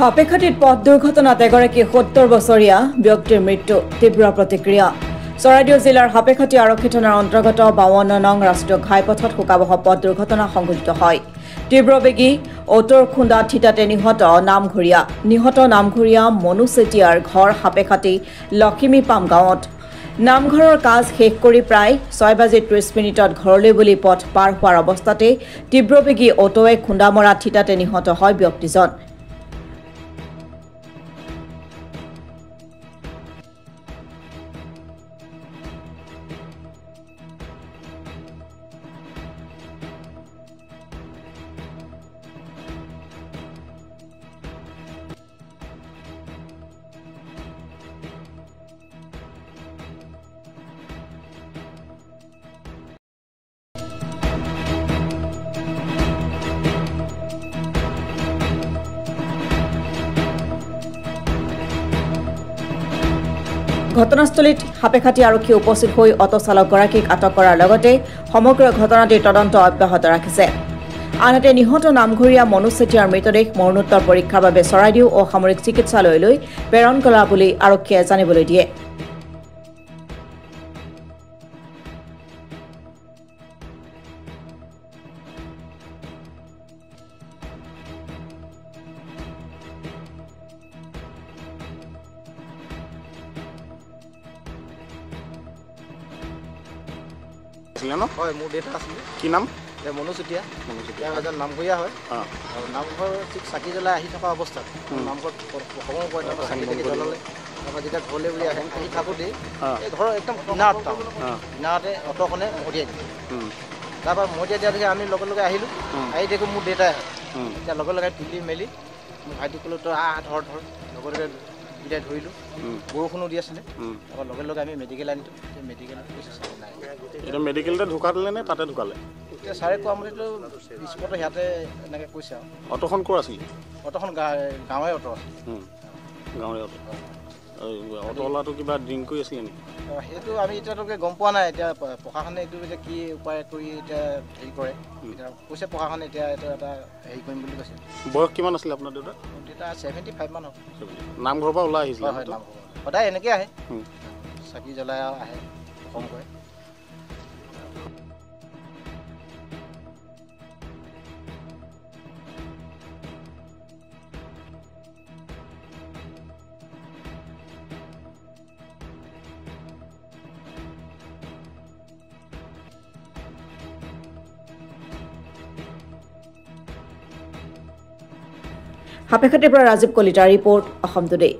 হাপেখাটিত পথ দুৰ্ঘটনাত এগৰাকী ৭০ বছৰীয়া ব্যক্তিৰ মৃত্যু তীব্ৰ প্ৰতিক্ৰিয়া চৰাইদেউ জিলাৰ হাপেখাটি আৰক্ষী থানাৰ অন্তৰ্গত ৫২ নং ৰাষ্ট্ৰীয় ঘাইপথত শোকাবহ পথ দুৰ্ঘটনা সংঘটিত হয় তীব্ৰবেগী অটোৰ খুন্দাত থিতাতে নিহত নামঘৰীয়া মনু চেতিয়াৰ ঘৰ হাপেখাটি লখিমীপাম গাঁৱত নামঘৰৰ কাজ শেষ কৰি প্ৰায় ৬:৩০ ঘৰলৈ বুলি পথ পাৰ হোৱাৰ অৱস্থাতে তীব্ৰবেগী অটোৱে খুন্দা মৰাত থিতাতে নিহত হয় ব্যক্তিজন ঘটনাস্থলীত হাপেখাটি আৰক্ষী উপস্থিত হৈ অটো চালকগৰাকীক আটক কৰাৰ লগতে সমগ্ৰ ঘটনাটিৰ তদন্ত অব্যাহত ৰাখিছে আনহাতে নিহত নামঘৰীয়া মনু চেতিয়াৰ মৃতদেহ মৰণোত্তৰ পৰীক্ষাৰ বাবে চৰাইদেউ অসামৰিক চিকিৎসালয়লৈ প্ৰেৰণ কৰা বুলি আৰক্ষীয়ে জানিবলৈ দিয়ে হয় মোৰ ডেটা আছিলে কি নাম মনু চেতিয়া এজন নামঘৰীয়া হয় আৰু নামঘৰ ঠিক চাকি জ্বলাই আহি থকা অৱস্থাত নামঘৰত সময় পোৱা চাকি চাকি জ্বলালে তাৰপৰা যেতিয়া ঘৰলৈ বুলি আহি থাকোঁতেই এই ঘৰৰ একদম কিনাৰতে অটোখনে মৰিয়াই দিলে তাৰপৰা মৰিয়াই দিয়া দেখি আমি লগে লগে আহিলোঁ আহি দেখোঁ মোৰ দেউতাই এতিয়া লগে লগে তুলি মেলি মোৰ ভাইটিক ক'লোঁ তই ধৰ লগে লগে দুটাই ধৰিলোঁ বৰষুণো দি আছিলে তাৰপৰা লগে লগে আমি মেডিকেল আনিলোঁ মেডিকেলত নাই এতিয়া মেডিকেলতে ঢুকালে নে তাতে ঢুকালে এতিয়া ছাৰে কোৱা মতেতো স্পটত সিহঁতে এনেকৈ কৈছে আৰু অটোখন ক'ৰ আছিল অটোখন গাঁৱৰে অটো আছিল গাঁৱৰে অটো অটোৱালাটো কিবা ড্ৰিংক কৰি আছিলে নেকি সেইটো আমি এতিয়ালৈকে গম পোৱা নাই এতিয়া প্ৰশাসনে এইটো এতিয়া কি উপায় কৰি এতিয়া হেৰি কৰে এতিয়া কৈছে প্ৰশাসনে এতিয়া এইটো এটা হেৰি কৰিম বুলি কৈছে বয়স কিমান আছিলে আপোনাৰ দেউতা দেউতা 75 মান হ'ব নামঘৰৰ পৰা ওলাই আহিছিলে হয় নামঘৰ সদায় এনেকৈ আহে চাকি জ্বলাই আহে কম কৰে হাপেখাটিৰ পৰা ৰাজীৱ কলিতা ৰিপৰ্ট অসম টুডে